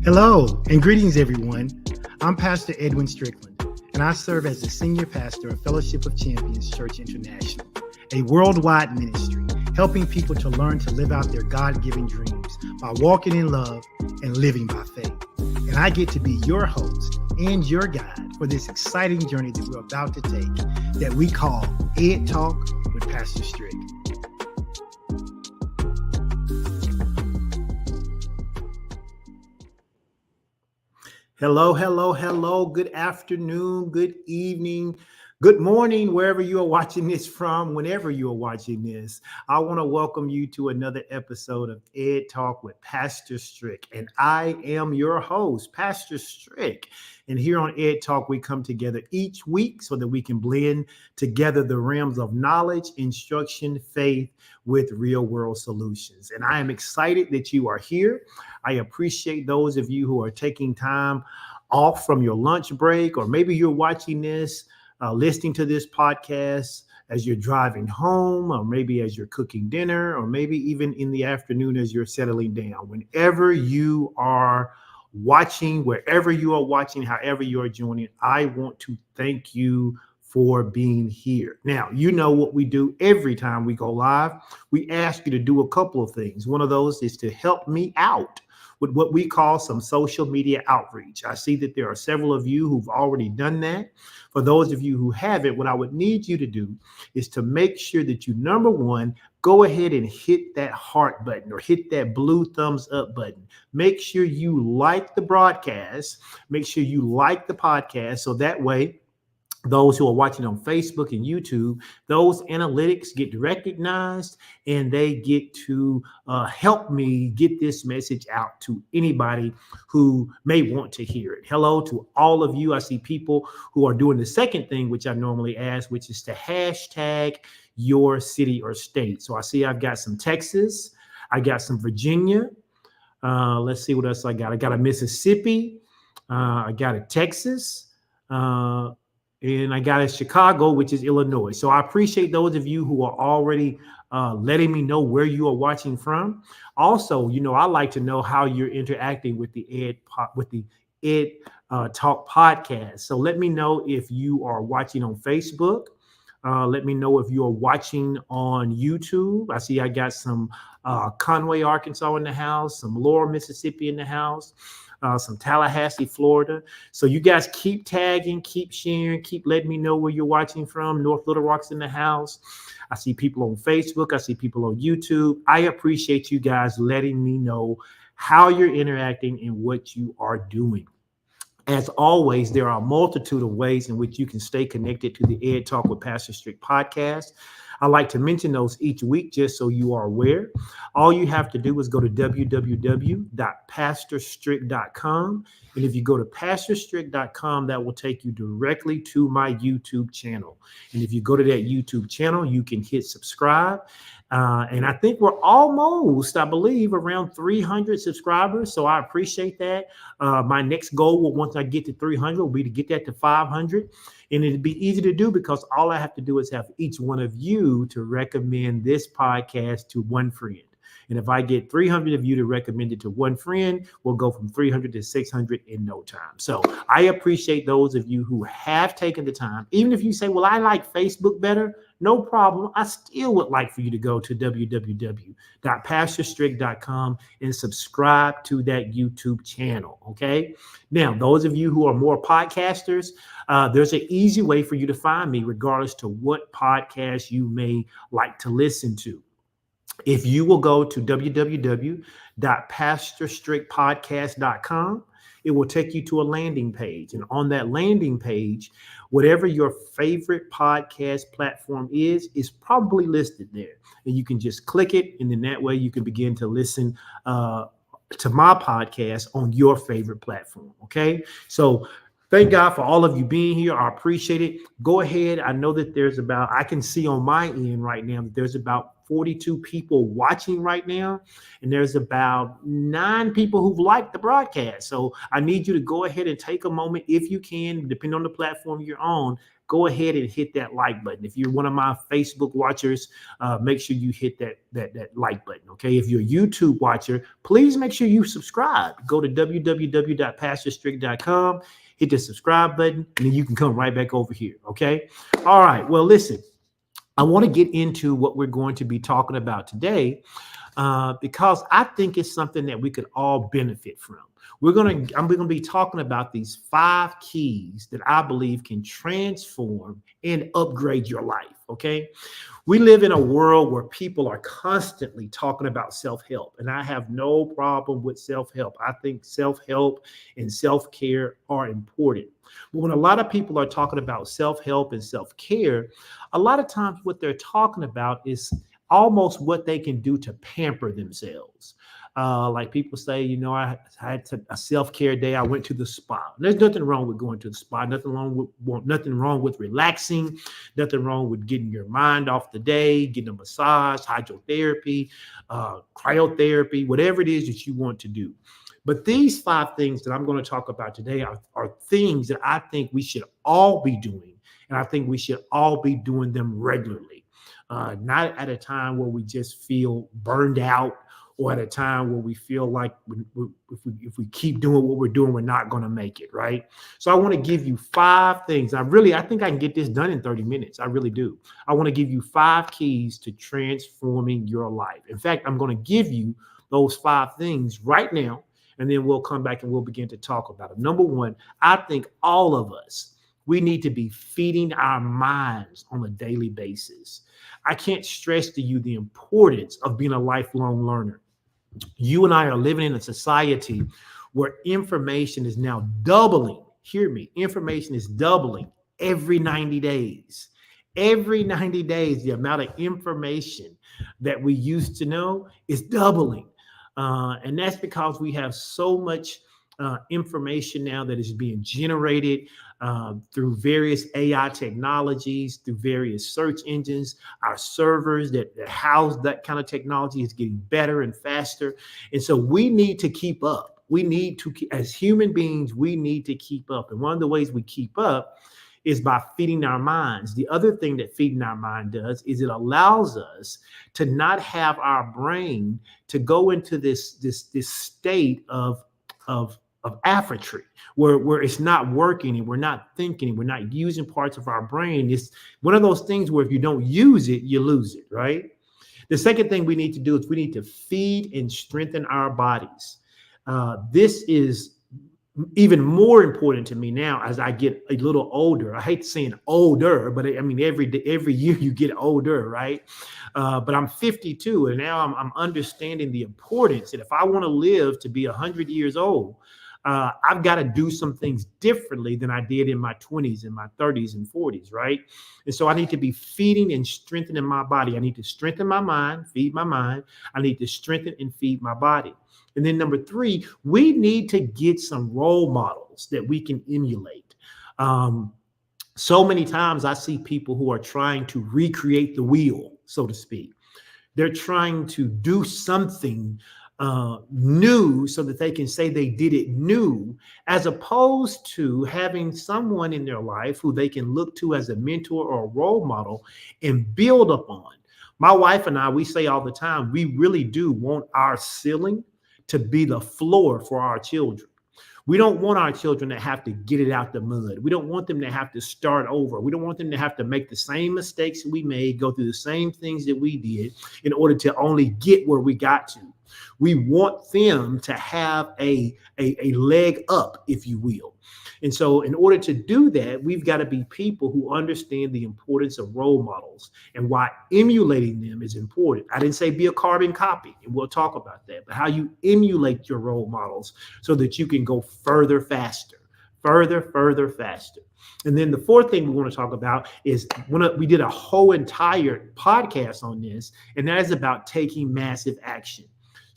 Hello and greetings, everyone. I'm Pastor Edwin Strickland, and I serve as the Senior Pastor of Fellowship of Champions Church International, a worldwide ministry helping people to learn to live out their God-given dreams by walking in love and living by faith. And I get to be your host and your guide for this exciting journey that we're about to take that we call Ed Talk with Pastor Strick. Hello. Good afternoon, good evening, good morning, wherever you are watching this from, whenever you are watching this. I want to welcome you to another episode of Ed Talk with Pastor Strick. And I am your host, Pastor Strick. And here on Ed Talk, we come together each week so that we can blend together the realms of knowledge, instruction, faith with real world solutions. And I am excited that you are here. I appreciate those of you who are taking time off from your lunch break, or maybe you're watching this, listening to this podcast as you're driving home, or maybe as you're cooking dinner, or maybe even in the afternoon as you're settling down. Whenever you are watching, wherever you are watching, however you are joining, I want to thank you for being here. Now, you know what we do every time we go live. We ask you to do a couple of things. One of those is to help me out with what we call some social media outreach. I see that there are several of you who've already done that. For those of you who haven't, what I would need you to do is to make sure that you, number one, go ahead and hit that heart button or hit that blue thumbs up button. Make sure you like the broadcast. Make sure you like the podcast, so that way those who are watching on Facebook and YouTube, those analytics get recognized and they get to help me get this message out to anybody who may want to hear it. Hello to all of you. I see people who are doing the second thing, which I normally ask, which is to hashtag your city or state. So I see I've got some Texas. I got some Virginia. Let's see what else I got. I got a Mississippi. I got a Texas. And I got a Chicago, which is Illinois. So I appreciate those of you who are already letting me know where you are watching from. Also, you know, I like to know how you're interacting with the Ed Talk podcast. So let me know if you are watching on Facebook. Let me know if you are watching on YouTube. I see I got some Conway, Arkansas in the house, some Laurel, Mississippi in the house. Some Tallahassee, Florida. So you guys keep tagging, keep sharing, keep letting me know where you're watching from. North Little Rock's in the house. I see people on Facebook. I see people on YouTube. I appreciate you guys letting me know how you're interacting and what you are doing. As always, there are a multitude of ways in which you can stay connected to the Ed Talk with Pastor Strick podcast. I like to mention those each week just so you are aware. All you have to do is go to www.pastorstrick.com. And if you go to pastorstrick.com, that will take you directly to my YouTube channel. And if you go to that YouTube channel, you can hit subscribe. And I think we're almost, I believe, around 300 subscribers. So I appreciate that. My next goal, once I get to 300, will be to get that to 500. And it'd be easy to do because all I have to do is have each one of you to recommend this podcast to one friend. And if I get 300 of you to recommend it to one friend, we'll go from 300 to 600 in no time. So I appreciate those of you who have taken the time. Even if you say, well, I like Facebook better, no problem. I still would like for you to go to www.pastorstrick.com and subscribe to that YouTube channel. Okay. Now, those of you who are more podcasters, there's an easy way for you to find me regardless to what podcast you may like to listen to. If you will go to www.pastorstrickpodcast.com, it will take you to a landing page. And on that landing page, whatever your favorite podcast platform is probably listed there. And you can just click it. And then that way you can begin to listen to my podcast on your favorite platform. Okay. So Thank God for all of you being here. I appreciate it. Go ahead. I know that I can see on my end right now that there's about 42 people watching right now, and there's about 9 people who've liked the broadcast. So I need you to go ahead and take a moment, if you can, depending on the platform you're on. Go ahead and hit that like button. If you're one of my Facebook watchers, make sure you hit that like button. Okay. If you're a YouTube watcher, please make sure you subscribe. Go to www.pastorstrick.com, hit the subscribe button, and then you can come right back over here. Okay. All right. Well, listen, I want to get into what we're going to be talking about today, because I think it's something that we could all benefit from. I'm going to be talking about these 5 keys that I believe can transform and upgrade your life. Okay. We live in a world where people are constantly talking about self-help, and I have no problem with self-help. I think self-help and self-care are important. But when a lot of people are talking about self-help and self-care, a lot of times what they're talking about is almost what they can do to pamper themselves. Like people say, I had a self-care day. I went to the spa. There's nothing wrong with going to the spa. Nothing wrong with relaxing. Nothing wrong with getting your mind off the day, getting a massage, hydrotherapy, cryotherapy, whatever it is that you want to do. But these 5 things that I'm going to talk about today are things that I think we should all be doing. And I think we should all be doing them regularly, not at a time where we just feel burned out, or at a time where we feel like if we keep doing what we're doing, we're not going to make it, right? So I want to give you 5 things. I think I can get this done in 30 minutes. I really do. I want to give you 5 keys to transforming your life. In fact, I'm going to give you those 5 things right now, and then we'll come back and we'll begin to talk about it. Number 1, I think all of us, we need to be feeding our minds on a daily basis. I can't stress to you the importance of being a lifelong learner. You and I are living in a society where information is now doubling. Hear me. Information is doubling every 90 days. Every 90 days, the amount of information that we used to know is doubling. And that's because we have so much information now that is being generated through various AI technologies, through various search engines. Our servers that house that kind of technology is getting better and faster. And so we need to keep up. As human beings, we need to keep up. And one of the ways we keep up is by feeding our minds. The other thing that feeding our mind does is it allows us to not have our brain to go into this state of apathy, where it's not working and we're not thinking, and we're not using parts of our brain. It's one of those things where if you don't use it, you lose it, right? The second thing we need to do is we need to feed and strengthen our bodies. This is even more important to me now as I get a little older. I hate saying older, but I mean, every year you get older, right? But I'm 52, and now I'm understanding the importance that if I want to live to be 100 years old, I've got to do some things differently than I did in my 20s and my 30s and 40s, right? And so I need to be feeding and strengthening my body. I need to strengthen my mind, feed my mind. I need to strengthen and feed my body. And then number 3, we need to get some role models that we can emulate. So many times I see people who are trying to recreate the wheel, so to speak. They're trying to do something new so that they can say they did it new, as opposed to having someone in their life who they can look to as a mentor or a role model and build upon. My wife and I, we say all the time, we really do want our ceiling to be the floor for our children. We don't want our children to have to get it out the mud. We don't want them to have to start over. We don't want them to have to make the same mistakes we made, go through the same things that we did in order to only get where we got to. We want them to have a leg up, if you will. And so in order to do that, we've got to be people who understand the importance of role models and why emulating them is important. I didn't say be a carbon copy, and we'll talk about that, but how you emulate your role models so that you can go further, faster. And then the 4th thing we want to talk about is we did a whole entire podcast on this, and that is about taking massive action.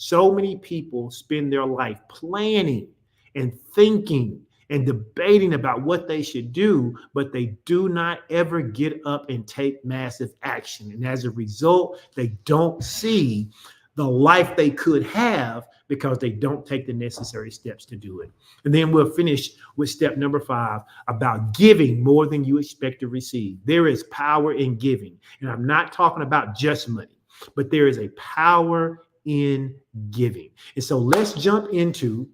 So many people spend their life planning and thinking and debating about what they should do, but they do not ever get up and take massive action. And as a result, they don't see the life they could have because they don't take the necessary steps to do it. And then we'll finish with step number 5 about giving more than you expect to receive. There is power in giving. And I'm not talking about just money, but there is a power in giving. And so let's jump into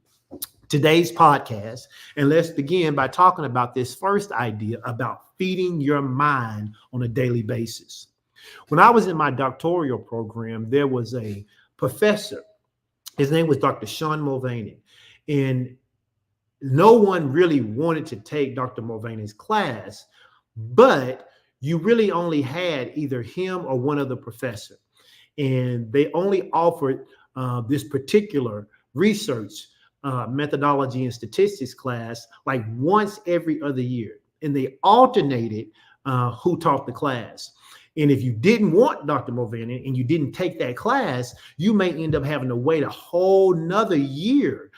today's podcast, and let's begin by talking about this first idea about feeding your mind on a daily basis. When I was in my doctoral program, there was a professor. His name was Dr. Sean Mulvaney, and no one really wanted to take Dr. Mulvaney's class, but you really only had either him or one other professor, and they only offered this particular research methodology and statistics class like once every other year, and they alternated who taught the class. And if you didn't want Dr. Mulvaney and you didn't take that class, you may end up having to wait a whole nother year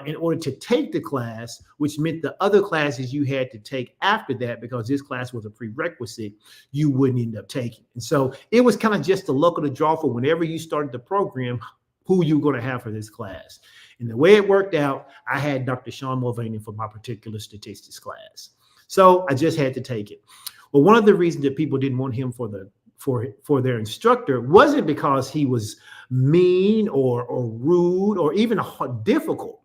in order to take the class, which meant the other classes you had to take after that, because this class was a prerequisite, you wouldn't end up taking. And so it was kind of just the luck of the draw for whenever you started the program, who you were going to have for this class. And the way it worked out, I had Dr. Sean Mulvaney for my particular statistics class. So I just had to take it. Well, one of the reasons that people didn't want him for their instructor wasn't because he was mean or rude or even difficult,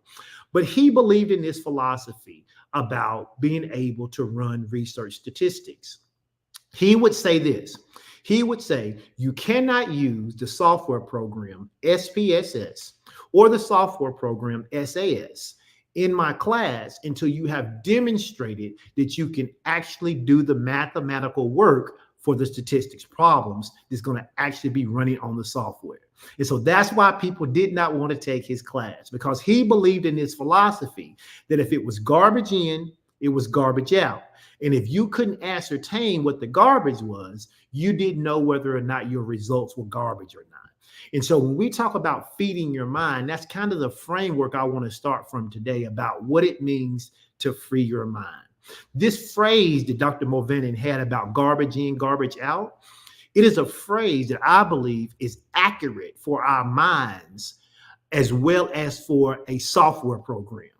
but he believed in this philosophy about being able to run research statistics. He would say this. He would say, you cannot use the software program SPSS or the software program SAS in my class until you have demonstrated that you can actually do the mathematical work for the statistics problems that's going to actually be running on the software. And so that's why people did not want to take his class, because he believed in this philosophy that if it was garbage in, it was garbage out. And if you couldn't ascertain what the garbage was, you didn't know whether or not your results were garbage or not. And so when we talk about feeding your mind, that's kind of the framework I want to start from today about what it means to free your mind. This phrase that Dr. Mulvaney had about garbage in, garbage out, it is a phrase that I believe is accurate for our minds as well as for a software program.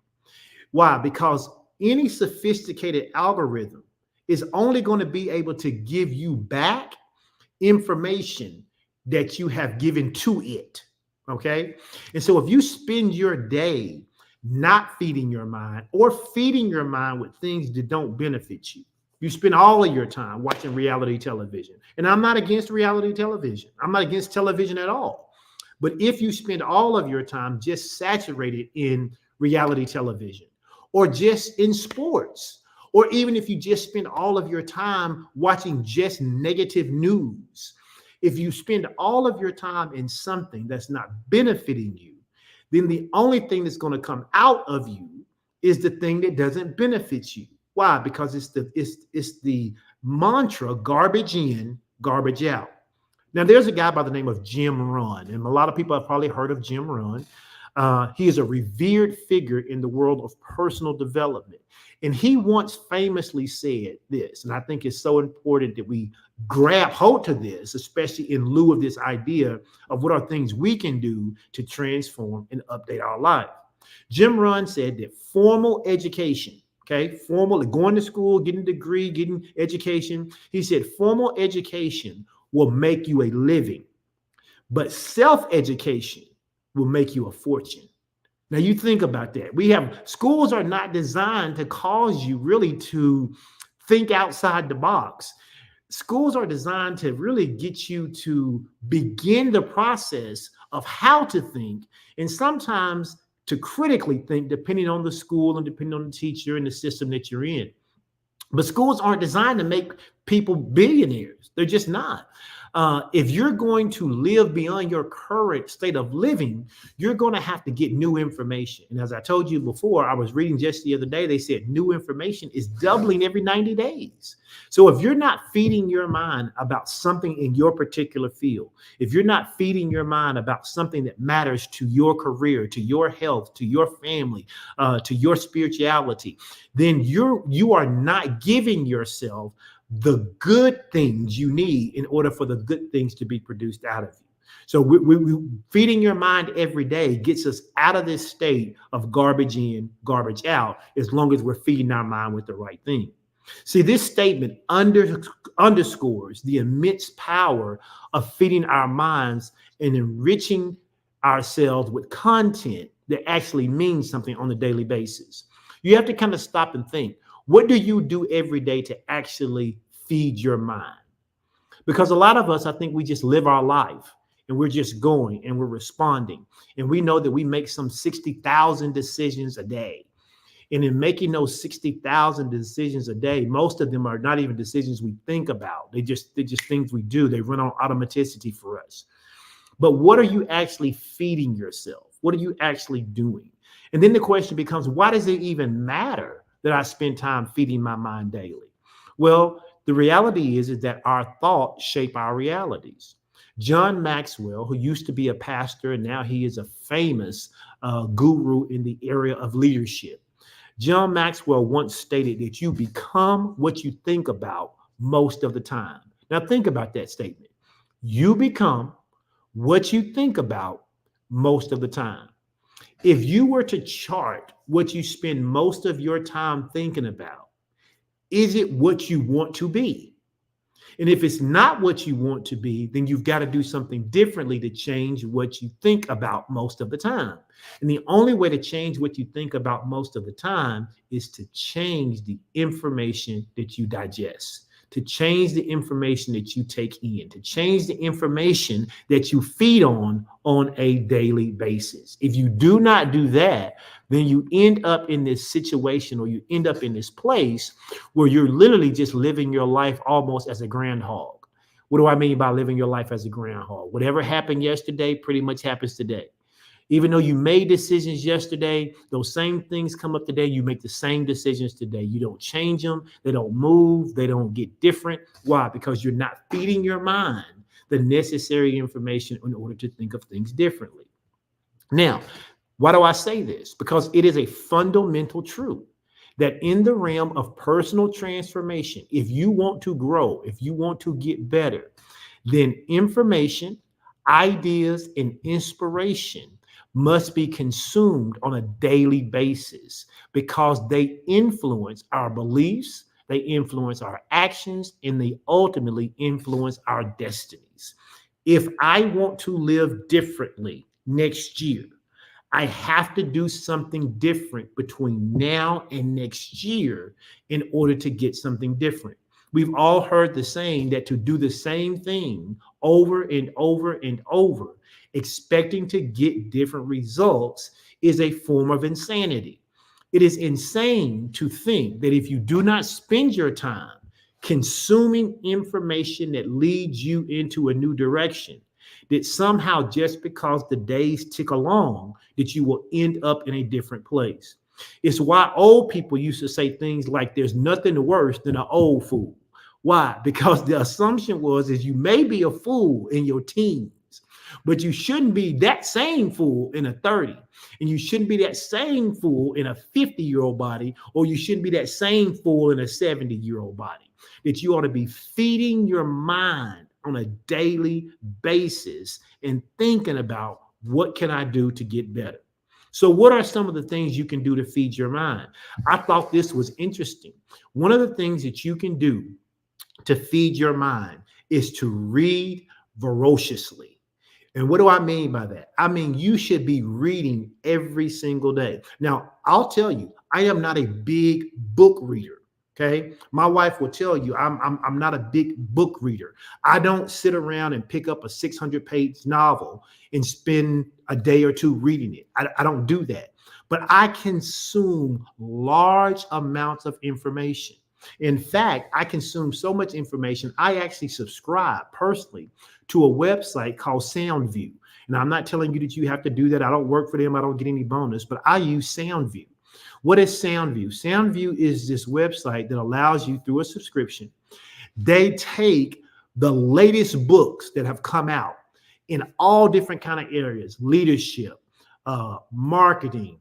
Why? Because any sophisticated algorithm is only going to be able to give you back information that you have given to it. Okay. And so if you spend your day not feeding your mind or feeding your mind with things that don't benefit you, you spend all of your time watching reality television. And I'm not against reality television. I'm not against television at all. But if you spend all of your time just saturated in reality television or just in sports, or even if you just spend all of your time watching just negative news, if you spend all of your time in something that's not benefiting you, then the only thing that's going to come out of you is the thing that doesn't benefit you. Why? Because it's the mantra, garbage in, garbage out. Now, there's a guy by the name of Jim Rohn, and a lot of people have probably heard of Jim Rohn. He is a revered figure in the world of personal development. And he once famously said this, and I think it's so important that we grab hold to this, especially in lieu of this idea of what are things we can do to transform and update our life. Jim Rohn said that formal education, formal, going to school, getting a degree, getting education, he said formal education will make you a living, but self-education will make you a fortune. Now you think about that. Schools are not designed to cause you really to think outside the box. Schools are designed to really get you to begin the process of how to think, and sometimes to critically think, depending on the school and depending on the teacher and the system that you're in. But schools aren't designed to make people billionaires. They're just not. If you're going to live beyond your current state of living, you're going to have to get new information. And as I told you before, I was reading just the other day, they said new information is doubling every 90 days. So if you're not feeding your mind about something in your particular field, if you're not feeding your mind about something that matters to your career, to your health, to your family, to your spirituality, then you are not giving yourself the good things you need in order for the good things to be produced out of you. So feeding your mind every day gets us out of this state of garbage in, garbage out, as long as we're feeding our mind with the right thing. See, this statement underscores the immense power of feeding our minds and enriching ourselves with content that actually means something on a daily basis. You have to kind of stop and think, what do you do every day to actually feed your mind? Because a lot of us, I think we just live our life and we're just going and we're responding. And we know that we make some 60,000 decisions a day. And in making those 60,000 decisions a day, most of them are not even decisions we think about. They're just things we do. They run on automaticity for us. But what are you actually feeding yourself? What are you actually doing? And then the question becomes, why does it even matter that I spend time feeding my mind daily? Well, the reality is that our thoughts shape our realities. John Maxwell, who used to be a pastor and now he is a famous guru in the area of leadership. John Maxwell once stated that you become what you think about most of the time. Now think about that statement. You become what you think about most of the time. If you were to chart what you spend most of your time thinking about, is it what you want to be? And if it's not what you want to be, then you've got to do something differently to change what you think about most of the time. And the only way to change what you think about most of the time is to change the information that you digest, to change the information that you take in, to change the information that you feed on a daily basis. If you do not do that, then you end up in this situation or you end up in this place where you're literally just living your life almost as a groundhog. What do I mean by living your life as a groundhog? Whatever happened yesterday pretty much happens today. Even though you made decisions yesterday, those same things come up today. You make the same decisions today. You don't change them. They don't move. They don't get different. Why? Because you're not feeding your mind the necessary information in order to think of things differently. Now, why do I say this? Because it is a fundamental truth that in the realm of personal transformation, if you want to grow, if you want to get better, then information, ideas, and inspiration must be consumed on a daily basis because they influence our beliefs, they influence our actions, and they ultimately influence our destinies. If I want to live differently next year, I have to do something different between now and next year in order to get something different. We've all heard the saying that to do the same thing over and over and over, expecting to get different results, is a form of insanity. It is insane to think that if you do not spend your time consuming information that leads you into a new direction, that somehow just because the days tick along, that you will end up in a different place. It's why old people used to say things like there's nothing worse than an old fool. Why? Because the assumption was is you may be a fool in your teens, but you shouldn't be that same fool in a 30. And you shouldn't be that same fool in a 50-year-old body, or you shouldn't be that same fool in a 70-year-old body. That you ought to be feeding your mind on a daily basis and thinking about what can I do to get better. So what are some of the things you can do to feed your mind? I thought this was interesting. One of the things that you can do to feed your mind is to read voraciously. And what do I mean by that? I mean, you should be reading every single day. Now, I'll tell you, I am not a big book reader. Okay. My wife will tell you I'm not a big book reader. I don't sit around and pick up a 600-page novel and spend a day or two reading it. I don't do that. But I consume large amounts of information. In fact, I consume so much information, I actually subscribe personally to a website called SoundView. And I'm not telling you that you have to do that. I don't work for them. I don't get any bonus, but I use SoundView. What is SoundView? SoundView is this website that allows you through a subscription. They take the latest books that have come out in all different kind of areas: leadership, marketing,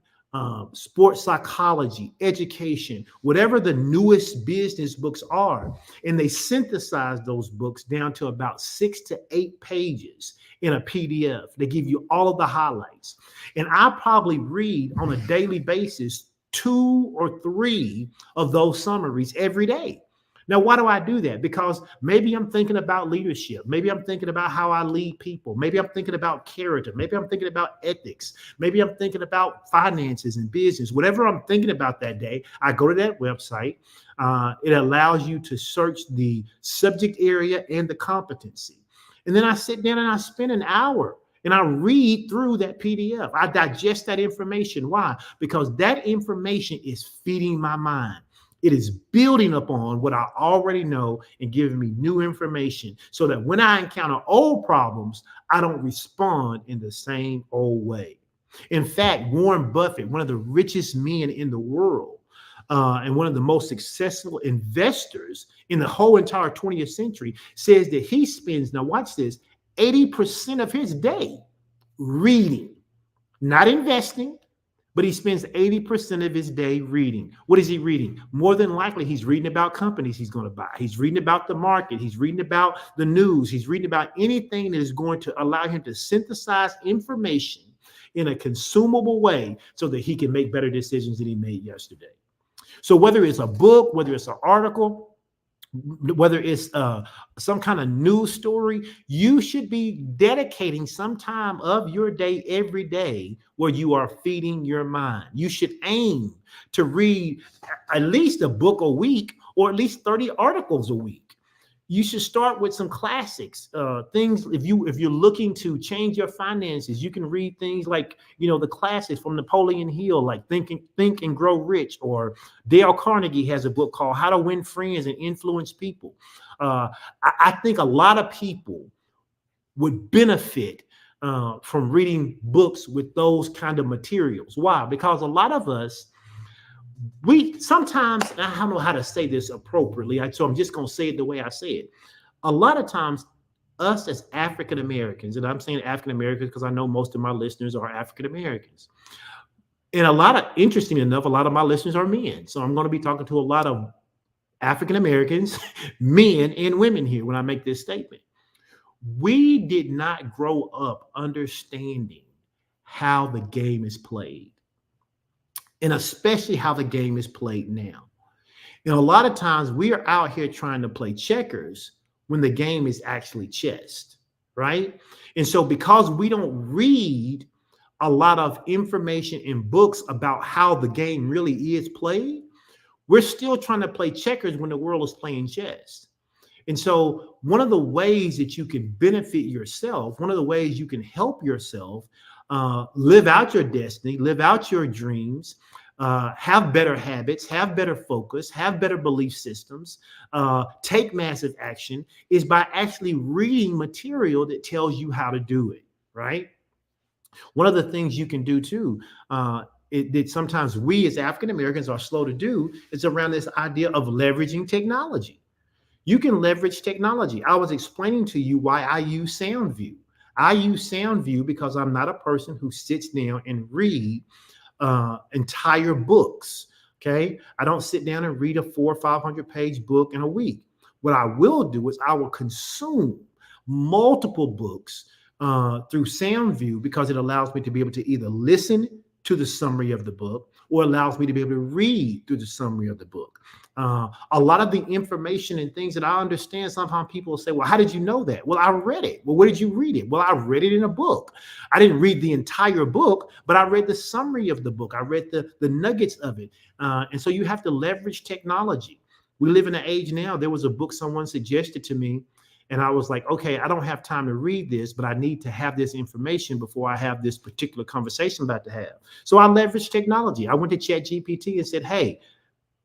sports psychology, education, whatever the newest business books are. And they synthesize those books down to about 6 to 8 pages in a PDF. They give you all of the highlights. And I probably read on a daily basis 2 or 3 of those summaries every day. Now, why do I do that? Because maybe I'm thinking about leadership. Maybe I'm thinking about how I lead people. Maybe I'm thinking about character. Maybe I'm thinking about ethics. Maybe I'm thinking about finances and business. Whatever I'm thinking about that day, I go to that website. It allows you to search the subject area and the competency. And then I sit down and I spend an hour and I read through that PDF. I digest that information. Why? Because that information is feeding my mind. It is building upon what I already know and giving me new information so that when I encounter old problems, I don't respond in the same old way. In fact, Warren Buffett, one of the richest men in the world, and one of the most successful investors in the whole entire 20th century, says that he spends, now watch this, 80% of his day reading, not investing, but he spends 80% of his day reading. What is he reading? More than likely, he's reading about companies he's going to buy. He's reading about the market. He's reading about the news. He's reading about anything that is going to allow him to synthesize information in a consumable way so that he can make better decisions than he made yesterday. So whether it's a book, whether it's an article, whether it's some kind of news story, you should be dedicating some time of your day every day where you are feeding your mind. You should aim to read at least a book a week or at least 30 articles a week. You should start with some classics, things. If you're looking to change your finances, you can read things like, the classics from Napoleon Hill, like Think and Grow Rich, or Dale Carnegie has a book called How to Win Friends and Influence People. I think a lot of people would benefit from reading books with those kind of materials. Why? Because a lot of us, we sometimes, I don't know how to say this appropriately, so I'm just going to say it the way I say it. A lot of times, us as African Americans, and I'm saying African Americans because I know most of my listeners are African Americans, and interesting enough, a lot of my listeners are men. So I'm going to be talking to a lot of African Americans, men and women here when I make this statement. We did not grow up understanding how the game is played, and especially how the game is played now. And a lot of times we are out here trying to play checkers when the game is actually chess, right? And so because we don't read a lot of information in books about how the game really is played, we're still trying to play checkers when the world is playing chess. And so one of the ways that you can benefit yourself, one of the ways you can help yourself live out your destiny, live out your dreams, have better habits, have better focus, have better belief systems, take massive action, is by actually reading material that tells you how to do it, right? One of the things you can do too, that sometimes we as African Americans are slow to do, is around this idea of leveraging technology. You can leverage technology. I was explaining to you why I use SoundView. I use SoundView because I'm not a person who sits down and read entire books. Okay. I don't sit down and read a 400 or 500 page book in a week. What I will do is I will consume multiple books through SoundView because it allows me to be able to either listen to the summary of the book or allows me to be able to read through the summary of the book. A lot of the information and things that I understand, sometimes people will say, well, how did you know that? Well, I read it. Well, where did you read it? Well, I read it in a book. I didn't read the entire book, but I read the summary of the book. I read the nuggets of it. And so you have to leverage technology. We live in an age now. There was a book someone suggested to me, and I was like, okay, I don't have time to read this, but I need to have this information before I have this particular conversation I'm about to have. So I leveraged technology. I went to ChatGPT and said, hey,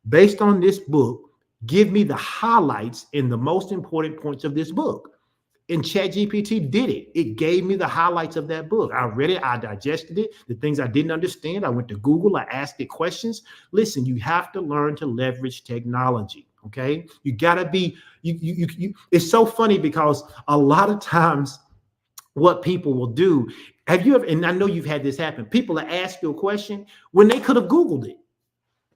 based on this book, Give me the highlights and the most important points of this book. And ChatGPT did it. It gave me the highlights of that book. I read it, I digested it. The things I didn't understand, I went to Google, I asked it questions. Listen, you have to learn to leverage technology. Okay, you gotta be. It's so funny because a lot of times, what people will do. Have you ever? And I know you've had this happen. People will ask you a question when they could have Googled it.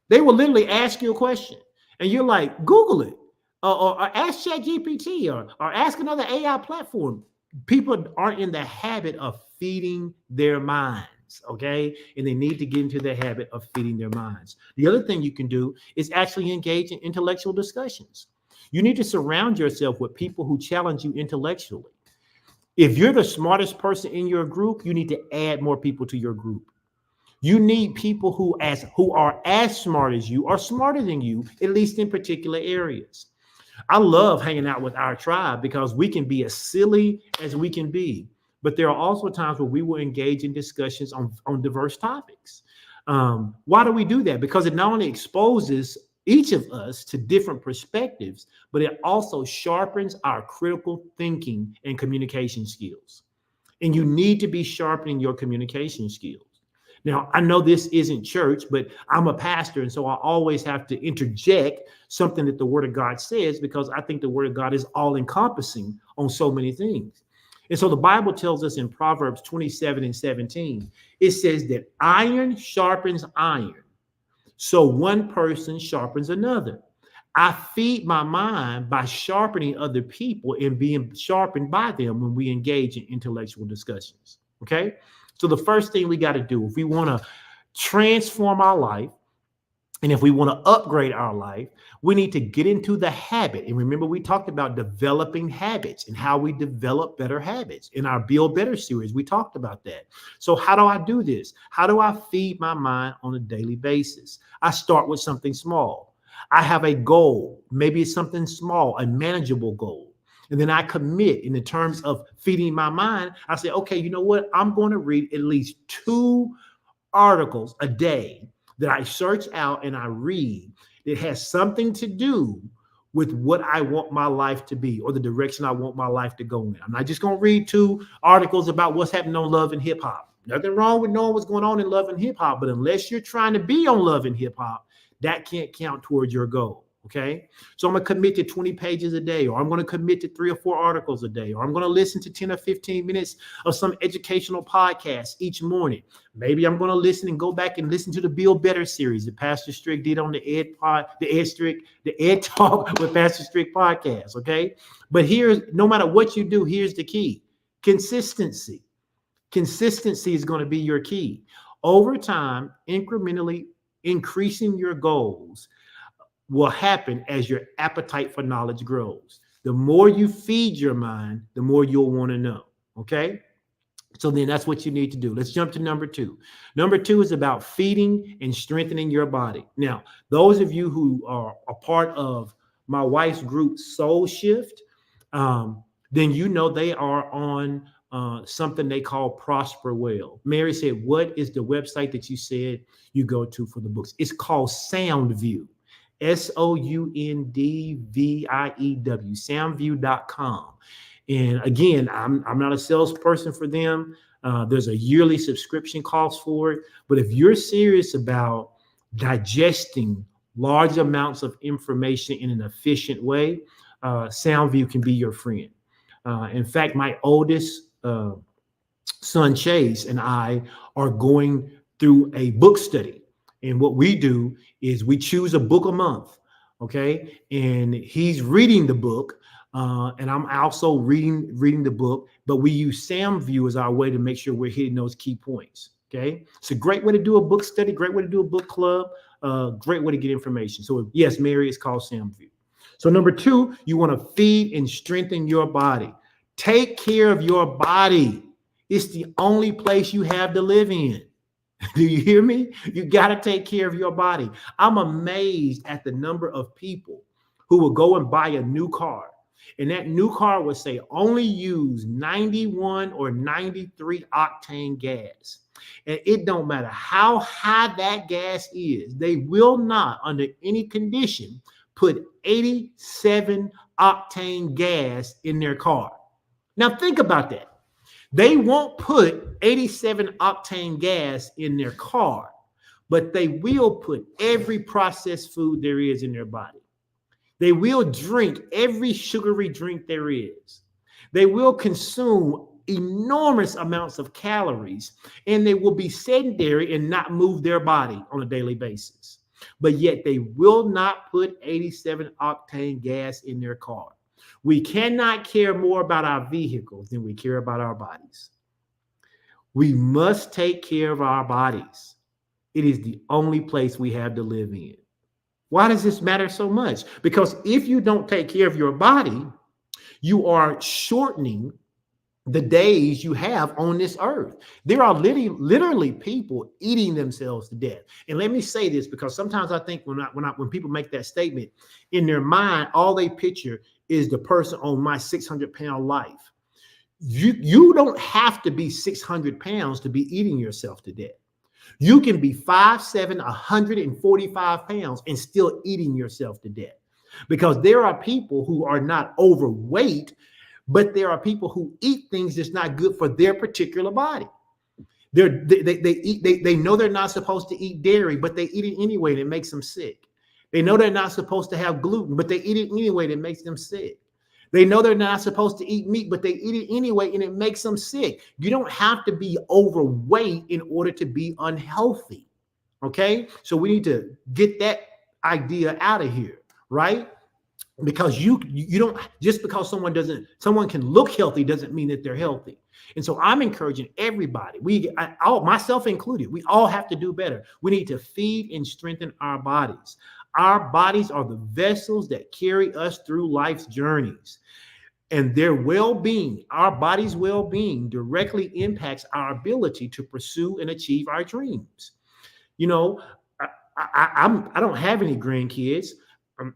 They will literally ask you a question, and you're like, Google it, or ask ChatGPT, or ask another AI platform. People aren't in the habit of feeding their minds, okay? And they need to get into the habit of feeding their minds. The other thing you can do is actually engage in intellectual discussions. You need to surround yourself with people who challenge you intellectually. If you're the smartest person in your group, you need to add more people to your group. You need people who are as smart as you or smarter than you, at least in particular areas. I love hanging out with our tribe because we can be as silly as we can be. But there are also times where we will engage in discussions on diverse topics. Why do we do that? Because it not only exposes each of us to different perspectives, but it also sharpens our critical thinking and communication skills. And you need to be sharpening your communication skills. Now, I know this isn't church, but I'm a pastor, and so I always have to interject something that the Word of God says because I think the Word of God is all encompassing on so many things. And so the Bible tells us in Proverbs 27:17, it says that iron sharpens iron, so one person sharpens another. I feed my mind by sharpening other people and being sharpened by them when we engage in intellectual discussions. Okay. So the first thing we got to do, if we want to transform our life, and if we want to upgrade our life, we need to get into the habit. And remember, we talked about developing habits and how we develop better habits. In our Build Better series, we talked about that. So how do I do this? How do I feed my mind on a daily basis? I start with something small. I have a goal. Maybe it's something small, a manageable goal. And then I commit in the terms of feeding my mind. I say, okay, you know what? I'm going to read at least 2 articles a day that I search out and I read that has something to do with what I want my life to be or the direction I want my life to go in. I'm not just going to read 2 articles about what's happening on Love and Hip Hop. Nothing wrong with knowing what's going on in Love and Hip Hop, but unless you're trying to be on Love and Hip Hop, that can't count towards your goal. Okay. So I'm going to commit to 20 pages a day, or I'm going to commit to 3 or 4 articles a day, or I'm going to listen to 10 or 15 minutes of some educational podcast each morning. Maybe I'm going to listen and go back and listen to the Build Better series that Pastor Strick did on the Ed Talk with Pastor Strick podcast. Okay. But no matter what you do, here's the key: consistency. Consistency is going to be your key. Over time, incrementally increasing your goals will happen as your appetite for knowledge grows. The more you feed your mind, the more you'll want to know. Okay. So then that's what you need to do. Let's jump to number 2. Number 2 is about feeding and strengthening your body. Now, those of you who are a part of my wife's group, Soul Shift, then you know they are on something they call Prosper Well. Mary said, what is the website that you said you go to for the books? It's called SoundView. SoundView, soundview.com. And again, I'm not a salesperson for them. There's a yearly subscription cost for it. But if you're serious about digesting large amounts of information in an efficient way, SoundView can be your friend. In fact, my oldest son, Chase, and I are going through a book study. And what we do is we choose a book a month, okay? And he's reading the book, and I'm also reading the book, but we use SoundView as our way to make sure we're hitting those key points, okay? It's a great way to do a book study, great way to do a book club, great way to get information. So yes, Mary, it's called SoundView. So number 2, you want to feed and strengthen your body. Take care of your body. It's the only place you have to live in. Do you hear me? You got to take care of your body. I'm amazed at the number of people who will go and buy a new car. And that new car will say only use 91 or 93 octane gas. And it don't matter how high that gas is. They will not, under any condition, put 87 octane gas in their car. Now think about that. They won't put 87 octane gas in their car, but they will put every processed food there is in their body. They will drink every sugary drink there is. They will consume enormous amounts of calories, and they will be sedentary and not move their body on a daily basis. But yet they will not put 87 octane gas in their car. We cannot care more about our vehicles than we care about our bodies. We must take care of our bodies. It is the only place we have to live in. Why does this matter so much? Because if you don't take care of your body, you are shortening the days you have on this earth. There are literally people eating themselves to death. And let me say this, because sometimes I think when people make that statement, in their mind, all they picture is the person on My 600-Pound Life. You don't have to be 600 pounds to be eating yourself to death. You can be 5'7", 145 pounds and still eating yourself to death. Because there are people who are not overweight, but there are people who eat things that's not good for their particular body. They know they're not supposed to eat dairy, but they eat it anyway, and it makes them sick. They know they're not supposed to have gluten, but they eat it anyway, and it makes them sick. They know they're not supposed to eat meat, but they eat it anyway, and it makes them sick. You don't have to be overweight in order to be unhealthy. Okay? So we need to get that idea out of here, right? Because you don't, just because someone can look healthy doesn't mean that they're healthy. And so I'm encouraging everybody, myself included, we all have to do better. We need to feed and strengthen our bodies. Our bodies are the vessels that carry us through life's journeys, and their well-being, our body's well-being, directly impacts our ability to pursue and achieve our dreams. You know, I don't have any grandkids.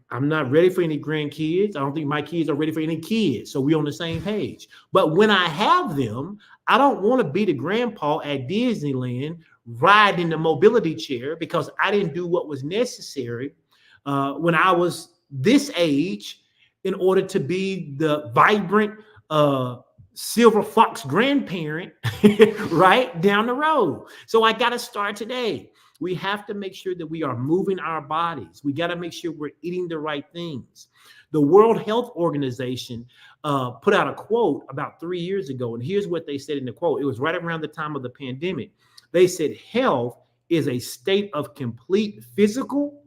I'm not ready for any grandkids. I don't think my kids are ready for any kids. So we're on the same page. But when I have them, I don't want to be the grandpa at Disneyland riding in the mobility chair because I didn't do what was necessary when I was this age in order to be the vibrant silver fox grandparent right down the road. So I got to start today. We have to make sure that we are moving our bodies. We got to make sure we're eating the right things. The World Health Organization put out a quote about 3 years ago, and here's what they said in the quote. It was right around the time of the pandemic. They said, health is a state of complete physical,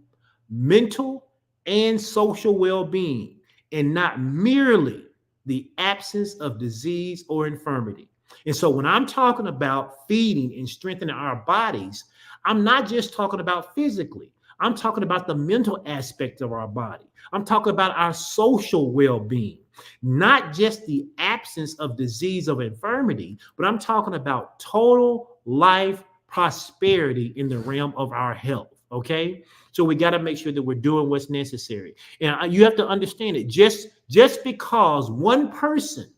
mental, and social well-being, and not merely the absence of disease or infirmity. And so when I'm talking about feeding and strengthening our bodies, I'm not just talking about physically. I'm talking about the mental aspect of our body. I'm talking about our social well-being, not just the absence of disease or infirmity, but I'm talking about total life prosperity in the realm of our health. Okay. So we got to make sure that we're doing what's necessary. And you have to understand it. Just because one person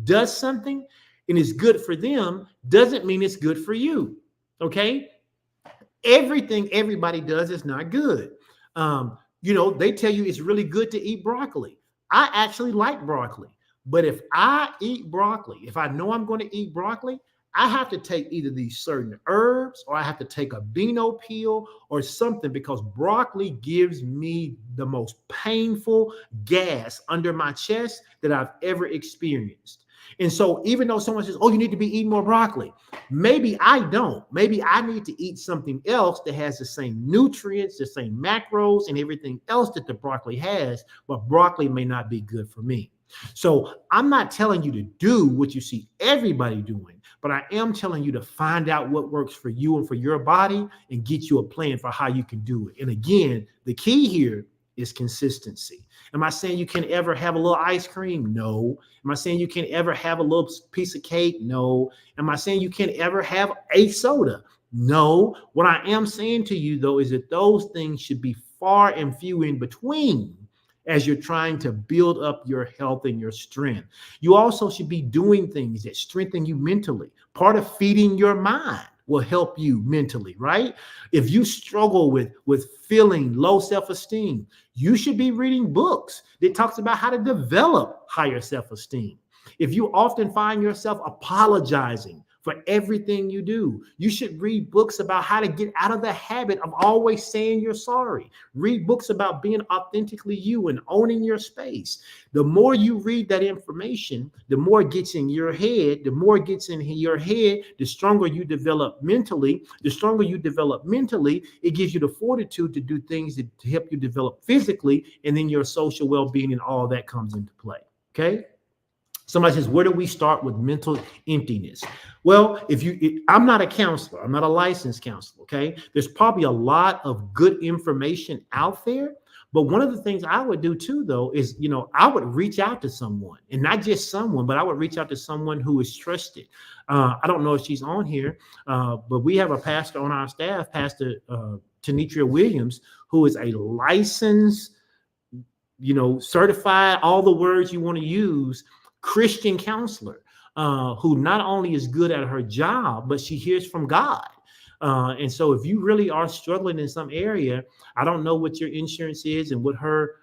does something and it's good for them doesn't mean it's good for you. Okay. Everything everybody does is not good. They tell you it's really good to eat broccoli. I actually like broccoli, but if I eat broccoli, if I know I'm going to eat broccoli, I have to take either these certain herbs or I have to take a Beano peel or something, because broccoli gives me the most painful gas under my chest that I've ever experienced. And so even though someone says, oh, you need to be eating more broccoli, maybe I don't. Maybe I need to eat something else that has the same nutrients, the same macros, and everything else that the broccoli has, but broccoli may not be good for me. So I'm not telling you to do what you see everybody doing, but I am telling you to find out what works for you and for your body and get you a plan for how you can do it. And again, the key here is consistency. Am I saying you can ever have a little ice cream? No. Am I saying you can ever have a little piece of cake? No. Am I saying you can ever have a soda? No. What I am saying to you, though, is that those things should be far and few in between as you're trying to build up your health and your strength. You also should be doing things that strengthen you mentally. Part of feeding your mind will help you mentally, right? If you struggle with feeling low self-esteem, you should be reading books that talks about how to develop higher self-esteem. If you often find yourself apologizing for everything you do, you should read books about how to get out of the habit of always saying you're sorry. Read books about being authentically you and owning your space. The more you read that information, the more it gets in your head. The more it gets in your head, the stronger you develop mentally. The stronger you develop mentally, it gives you the fortitude to do things to help you develop physically, and then your social well-being and all that comes into play. Okay. Somebody says, where do we start with mental emptiness? Well, I'm not a counselor. I'm not a licensed counselor. Okay. There's probably a lot of good information out there. But one of the things I would do too, though, is, I would reach out to someone, and not just someone, but I would reach out to someone who is trusted. I don't know if she's on here, but we have a pastor on our staff, Pastor Tenetria Williams, who is a licensed, certified, all the words you want to use, Christian counselor, who not only is good at her job, but she hears from God. And so if you really are struggling in some area, I don't know what your insurance is and what her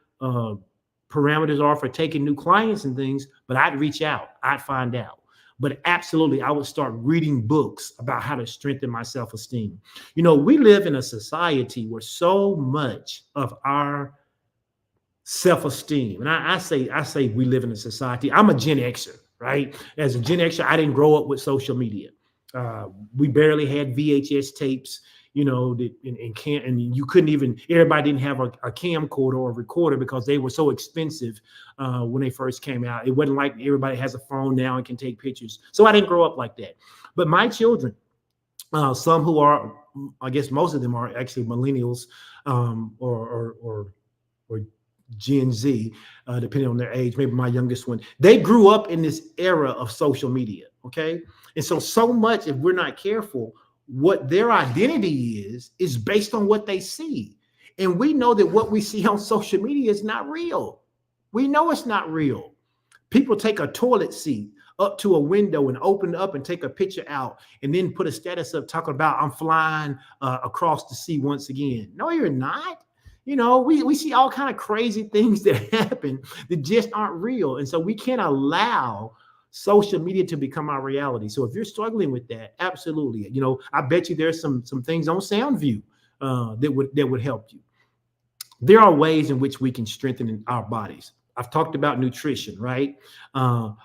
parameters are for taking new clients and things, but I'd reach out, I'd find out. But absolutely, I would start reading books about how to strengthen my self-esteem. We live in a society where so much of our self-esteem, and I say we live in a society. I'm a Gen Xer, right? As a Gen Xer, I didn't grow up with social media. We barely had VHS tapes, and you couldn't even, everybody didn't have a camcorder or a recorder because they were so expensive when they first came out. It wasn't like everybody has a phone now and can take pictures. So I didn't grow up like that. But my children, some who are, I guess most of them are actually millennials, or Gen Z, depending on their age, maybe my youngest one, they grew up in this era of social media. Okay. And so much, if we're not careful, what their identity is based on what they see. And we know that what we see on social media is not real. We know it's not real. People take a toilet seat up to a window and open it up and take a picture out and then put a status up talking about, I'm flying across the sea once again. No, you're not. We see all kind of crazy things that happen that just aren't real. And so we can't allow social media to become our reality. So if you're struggling with that, absolutely. I bet you there's some things on SoundView that would help you. There are ways in which we can strengthen our bodies. I've talked about nutrition, right? The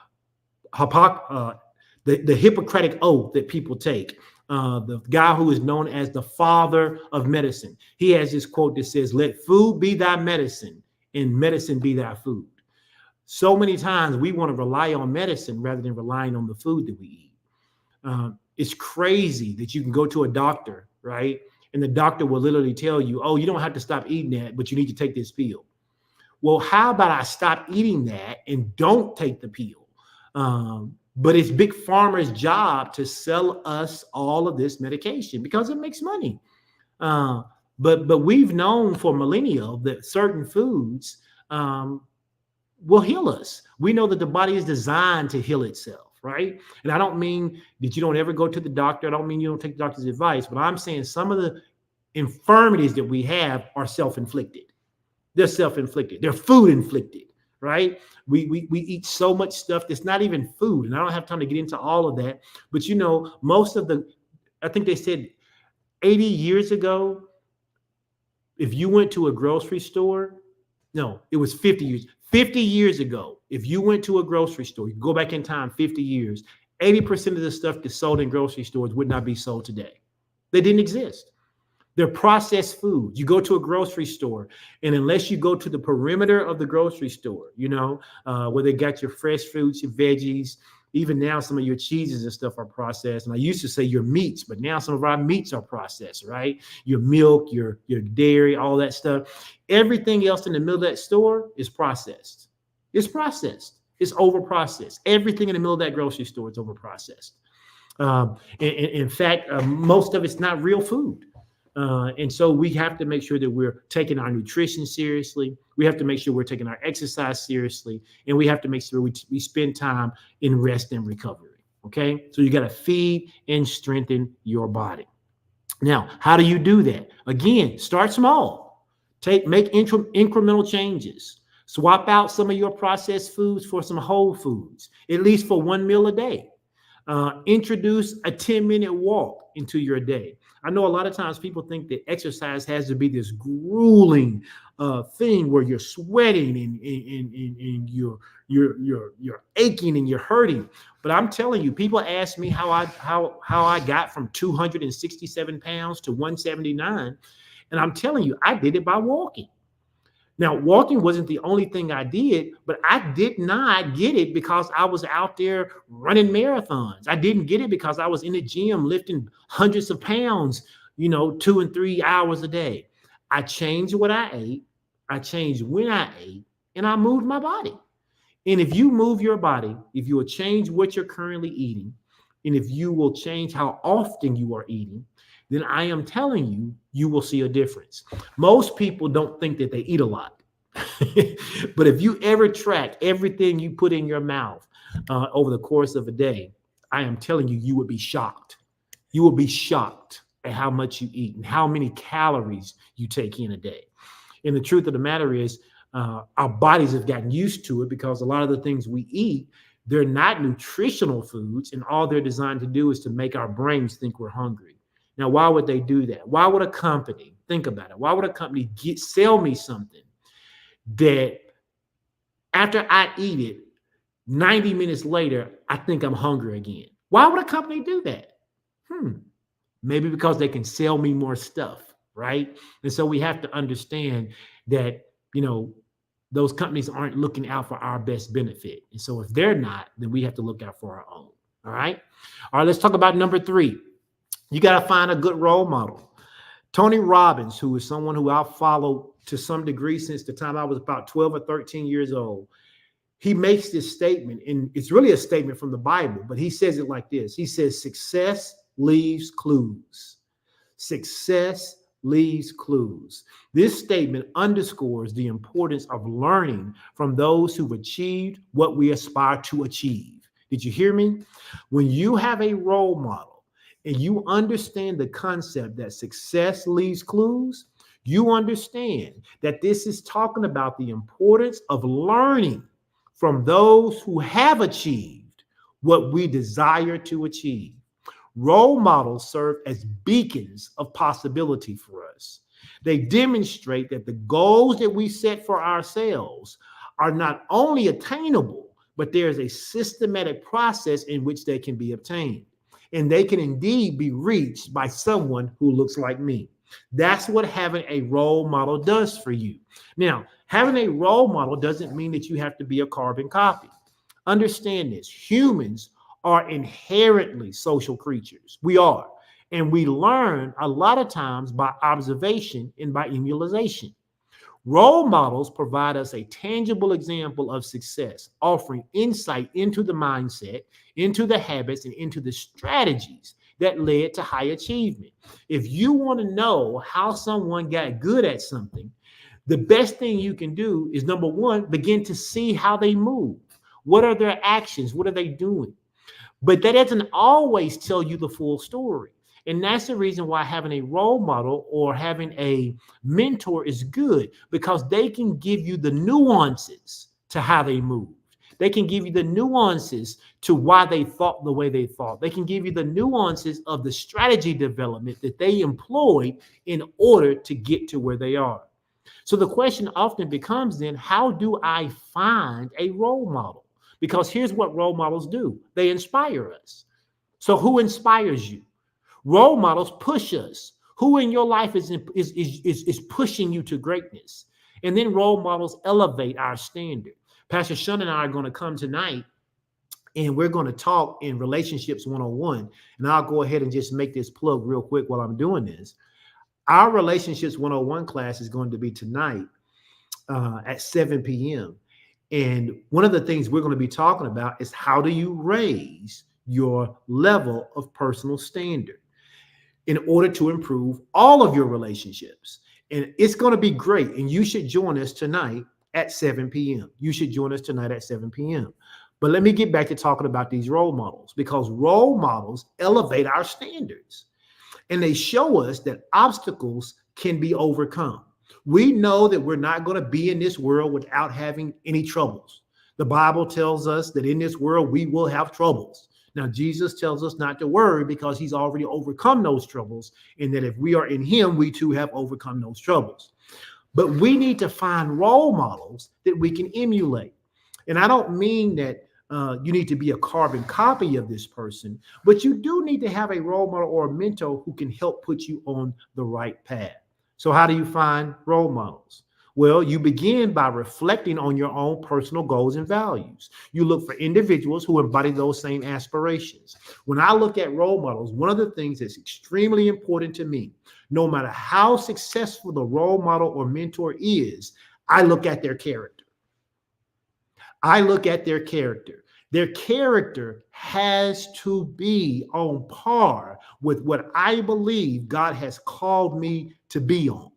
Hippocratic oath that people take. The guy who is known as the father of medicine. He has this quote that says, let food be thy medicine and medicine be thy food. So many times we want to rely on medicine rather than relying on the food that we eat. It's crazy that you can go to a doctor, right? And the doctor will literally tell you, oh, you don't have to stop eating that, but you need to take this pill. Well, how about I stop eating that and don't take the pill? But it's Big Pharma's job to sell us all of this medication because it makes money. But we've known for millennia that certain foods will heal us. We know that the body is designed to heal itself, right? And I don't mean that you don't ever go to the doctor. I don't mean you don't take the doctor's advice, but I'm saying some of the infirmities that we have are self-inflicted. They're self-inflicted. They're food-inflicted, right? We eat so much stuff that's not even food. And I don't have time to get into all of that. But, most of I think they said 80 years ago, if you went to a grocery store, no, it was 50 years. 50 years ago, if you went to a grocery store, you go back in time 50 years, 80% of the stuff that's sold in grocery stores would not be sold today. They didn't exist. They're processed foods. You go to a grocery store, and unless you go to the perimeter of the grocery store, where they got your fresh fruits, your veggies, even now some of your cheeses and stuff are processed. And I used to say your meats, but now some of our meats are processed, right? Your milk, your dairy, all that stuff. Everything else in the middle of that store is processed. It's processed. It's over-processed. Everything in the middle of that grocery store is over-processed. In fact, most of it's not real food. And so we have to make sure that we're taking our nutrition seriously. We have to make sure we're taking our exercise seriously. And we have to make sure we spend time in rest and recovery. Okay, so you got to feed and strengthen your body. Now, how do you do that? Again, start small. Make incremental changes. Swap out some of your processed foods for some whole foods, at least for one meal a day. Introduce a 10-minute walk into your day. I know a lot of times people think that exercise has to be this grueling thing where you're sweating and you're aching and you're hurting. But I'm telling you, people ask me how I got from 267 pounds to 179, and I'm telling you, I did it by walking. Now, walking wasn't the only thing I did, but I did not get it because I was out there running marathons. I didn't get it because I was in the gym lifting hundreds of pounds, 2 and 3 hours a day. I changed what I ate, I changed when I ate, and I moved my body. And if you move your body, if you will change what you're currently eating, and if you will change how often you are eating, then I am telling you, you will see a difference. Most people don't think that they eat a lot. But if you ever track everything you put in your mouth over the course of a day, I am telling you, you would be shocked. You will be shocked at how much you eat and how many calories you take in a day. And the truth of the matter is, our bodies have gotten used to it because a lot of the things we eat, they're not nutritional foods, and all they're designed to do is to make our brains think we're hungry. Now, why would they do that? Why would a company, think about it, why would a company sell me something that after I eat it, 90 minutes later, I think I'm hungry again? Why would a company do that? Maybe because they can sell me more stuff, right? And so we have to understand that, those companies aren't looking out for our best benefit. And so if they're not, then we have to look out for our own. All right. All right. Let's talk about number 3. You got to find a good role model. Tony Robbins, who is someone who I've followed to some degree since the time I was about 12 or 13 years old, he makes this statement, and it's really a statement from the Bible, but he says it like this. He says, success leaves clues. Success leaves clues. This statement underscores the importance of learning from those who've achieved what we aspire to achieve. Did you hear me? When you have a role model and you understand the concept that success leaves clues, you understand that this is talking about the importance of learning from those who have achieved what we desire to achieve. Role models serve as beacons of possibility for us. They demonstrate that the goals that we set for ourselves are not only attainable, but there is a systematic process in which they can be obtained. And they can indeed be reached by someone who looks like me. That's what having a role model does for you. Now, having a role model doesn't mean that you have to be a carbon copy. Understand this. Humans are inherently social creatures. We are. And we learn a lot of times by observation and by emulation. Role models provide us a tangible example of success, offering insight into the mindset, into the habits, and into the strategies that led to high achievement. If you want to know how someone got good at something, the best thing you can do is, number one, begin to see how they move. What are their actions? What are they doing? But that doesn't always tell you the full story. And that's the reason why having a role model or having a mentor is good, because they can give you the nuances to how they moved. They can give you the nuances to why they thought the way they thought. They can give you the nuances of the strategy development that they employed in order to get to where they are. So the question often becomes then, how do I find a role model? Because here's what role models do. They inspire us. So who inspires you? Role models push us. Who in your life is pushing you to greatness? And then role models elevate our standard. Pastor Shun and I are going to come tonight, and we're going to talk in Relationships 101. And I'll go ahead and just make this plug real quick while I'm doing this. Our Relationships 101 class is going to be tonight at 7 p.m. And one of the things we're going to be talking about is how do you raise your level of personal standard in order to improve all of your relationships. And it's going to be great. And you should join us tonight at 7 p.m. You should join us tonight at 7 p.m. But let me get back to talking about these role models, because role models elevate our standards and they show us that obstacles can be overcome. We know that we're not going to be in this world without having any troubles. The Bible tells us that in this world we will have troubles. Now, Jesus tells us not to worry because he's already overcome those troubles, and that if we are in him, we too have overcome those troubles. But we need to find role models that we can emulate. And I don't mean that you need to be a carbon copy of this person, but you do need to have a role model or a mentor who can help put you on the right path. So how do you find role models? Well, you begin by reflecting on your own personal goals and values. You look for individuals who embody those same aspirations. When I look at role models, one of the things that's extremely important to me, no matter how successful the role model or mentor is, I look at their character. I look at their character. Their character has to be on par with what I believe God has called me to be on.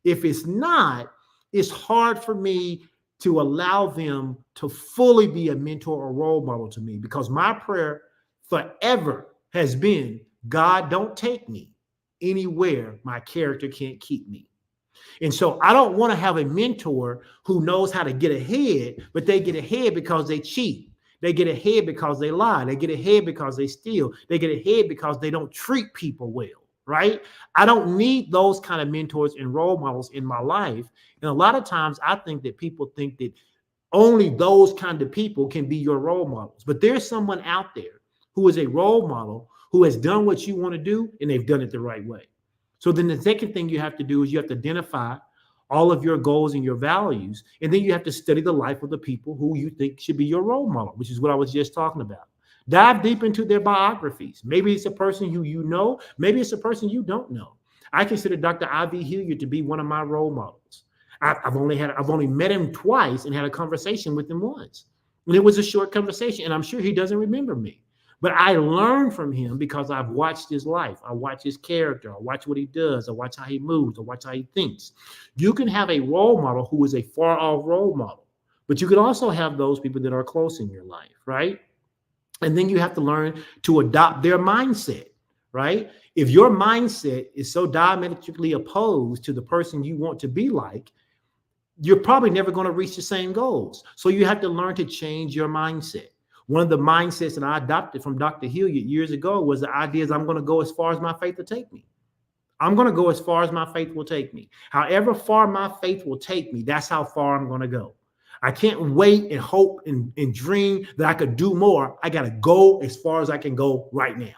If it's not, it's hard for me to allow them to fully be a mentor or role model to me, because my prayer forever has been, God, don't take me anywhere my character can't keep me. And so I don't want to have a mentor who knows how to get ahead, but they get ahead because they cheat. They get ahead because they lie. They get ahead because they steal. They get ahead because they don't treat people well, right? I don't need those kind of mentors and role models in my life. And a lot of times I think that people think that only those kind of people can be your role models. But there's someone out there who is a role model who has done what you want to do, and they've done it the right way. So then the second thing you have to do is you have to identify all of your goals and your values, and then you have to study the life of the people who you think should be your role model, which is what I was just talking about. Dive deep into their biographies. Maybe it's a person who you know, maybe it's a person you don't know. I consider Dr. I.V. Hilliard to be one of my role models. I've only met him twice and had a conversation with him once. And it was a short conversation, and I'm sure he doesn't remember me. But I learned from him because I've watched his life. I watch his character. I watch what he does. I watch how he moves. I watch how he thinks. You can have a role model who is a far off role model, but you can also have those people that are close in your life, right? And then you have to learn to adopt their mindset, right? If your mindset is so diametrically opposed to the person you want to be like, you're probably never going to reach the same goals. So you have to learn to change your mindset. One of the mindsets that I adopted from Dr. Hilliard years ago was the idea is I'm going to go as far as my faith will take me. I'm going to go as far as my faith will take me. However far my faith will take me, that's how far I'm going to go. I can't wait and hope and dream that I could do more. I got to go as far as I can go right now.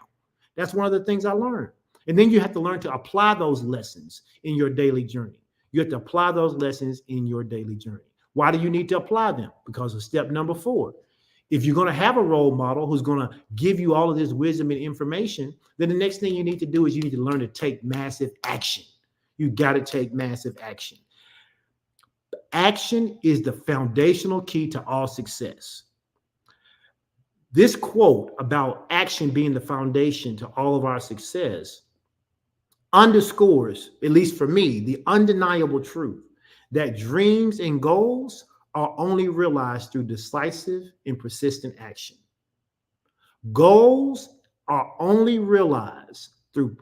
That's one of the things I learned. And then you have to learn to apply those lessons in your daily journey. You have to apply those lessons in your daily journey. Why do you need to apply them? Because of step number 4. If you're going to have a role model who's going to give you all of this wisdom and information, then the next thing you need to do is you need to learn to take massive action. You got to take massive action. Action is the foundational key to all success. This quote about action being the foundation to all of our success underscores, at least for me, the undeniable truth that dreams and goals are only realized through decisive and persistent action. Goals are only realized through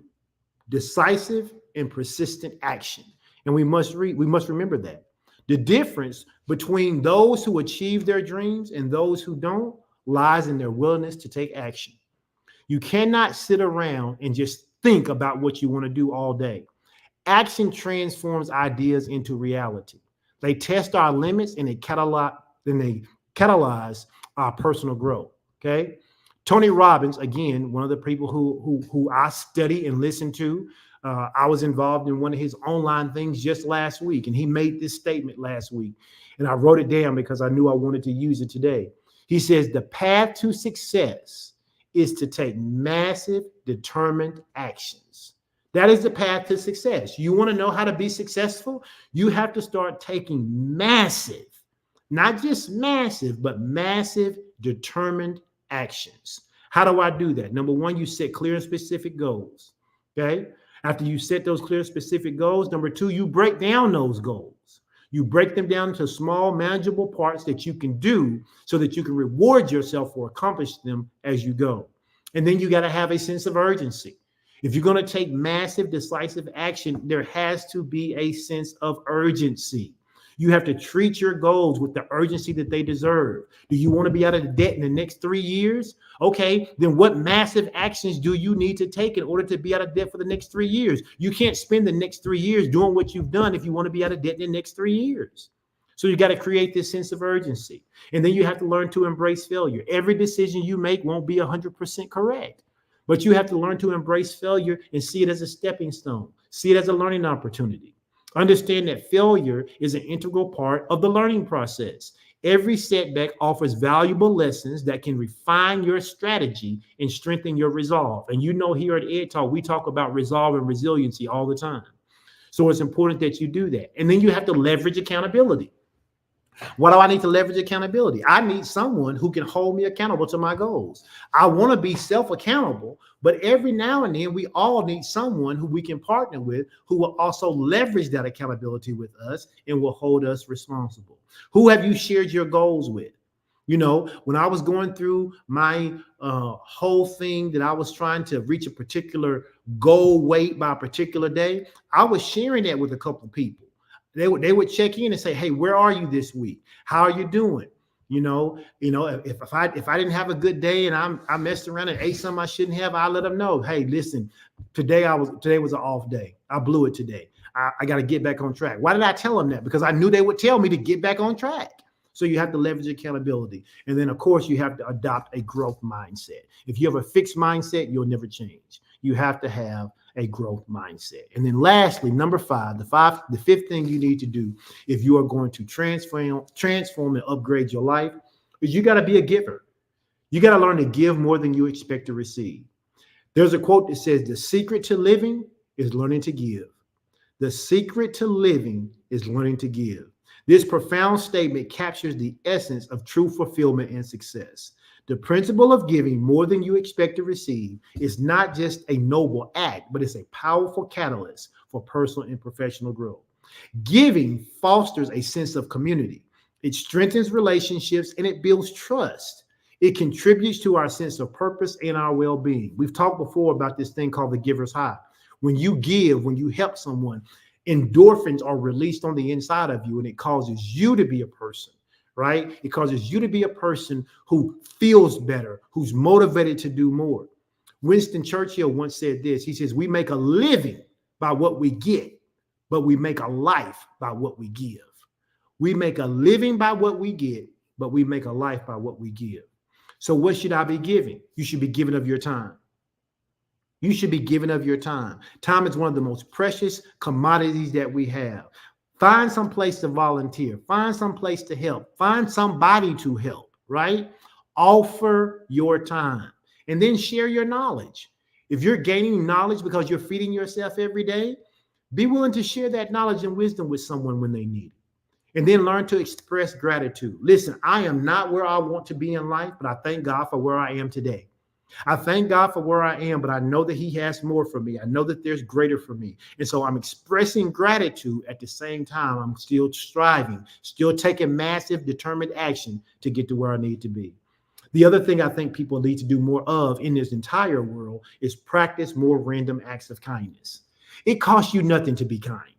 decisive and persistent action. And we must remember that. The difference between those who achieve their dreams and those who don't lies in their willingness to take action. You cannot sit around and just think about what you want to do all day. Action transforms ideas into reality. They test our limits and they catalyze our personal growth. Okay. Tony Robbins, again, one of the people who I study and listen to. I was involved in one of his online things just last week, and he made this statement last week, and I wrote it down because I knew I wanted to use it today. He says, the path to success is to take massive, determined actions. That is the path to success. You want to know how to be successful? You have to start taking massive, not just massive, but massive, determined actions. How do I do that? Number 1, you set clear and specific goals. Okay. After you set those clear, specific goals, number 2, you break down those goals. You break them down into small, manageable parts that you can do so that you can reward yourself for accomplishing them as you go. And then you got to have a sense of urgency. If you're going to take massive, decisive action, there has to be a sense of urgency. You have to treat your goals with the urgency that they deserve. Do you want to be out of debt in the next 3 years? Okay, then what massive actions do you need to take in order to be out of debt for the next 3 years? You can't spend the next 3 years doing what you've done if you want to be out of debt in the next 3 years. So you got to create this sense of urgency. And then you have to learn to embrace failure. Every decision you make won't be 100% correct. But you have to learn to embrace failure and see it as a stepping stone. See it as a learning opportunity. Understand that failure is an integral part of the learning process. Every setback offers valuable lessons that can refine your strategy and strengthen your resolve. And you know, here at Ed Talk, we talk about resolve and resiliency all the time. So it's important that you do that. And then you have to leverage accountability. What do I need to leverage accountability? I need someone who can hold me accountable to my goals. I want to be self-accountable, but every now and then we all need someone who we can partner with who will also leverage that accountability with us and will hold us responsible. Who have you shared your goals with? You know, when I was going through my whole thing that I was trying to reach a particular goal weight by a particular day, I was sharing that with a couple of people. They would check in and say, "Hey, where are you this week? How are you doing?" If I didn't have a good day and I messed around and ate something I shouldn't have, I let them know, "Hey, listen, today was an off day. I blew it today. I got to get back on track." Why did I tell them that? Because I knew they would tell me to get back on track. So you have to leverage accountability. And then, of course, you have to adopt a growth mindset. If you have a fixed mindset, you'll never change. You have to have a growth mindset. And then lastly, number 5, the fifth thing you need to do if you are going to transform and upgrade your life is you got to be a giver. You got to learn to give more than you expect to receive. There's a quote that says, "The secret to living is learning to give." The secret to living is learning to give. This profound statement captures the essence of true fulfillment and success. The principle of giving more than you expect to receive is not just a noble act, but it's a powerful catalyst for personal and professional growth. Giving fosters a sense of community. It strengthens relationships and it builds trust. It contributes to our sense of purpose and our well-being. We've talked before about this thing called the giver's high. When you give, when you help someone, endorphins are released on the inside of you, and it causes you to be a person, right? It causes you to be a person who feels better, who's motivated to do more. Winston Churchill once said this. He says, "We make a living by what we get, but we make a life by what we give." We make a living by what we get, but we make a life by what we give. So what should I be giving? You should be giving of your time. You should be giving of your time. Time is one of the most precious commodities that we have. Find some place to volunteer. Find some place to help. Find somebody to help, right? Offer your time and then share your knowledge. If you're gaining knowledge because you're feeding yourself every day, be willing to share that knowledge and wisdom with someone when they need it. And then learn to express gratitude. Listen, I am not where I want to be in life, but I thank God for where I am today. I thank God for where I am, but I know that he has more for me. I know that there's greater for me. And so I'm expressing gratitude at the same time. I'm still striving, still taking massive, determined action to get to where I need to be. The other thing I think people need to do more of in this entire world is practice more random acts of kindness. It costs you nothing to be kind.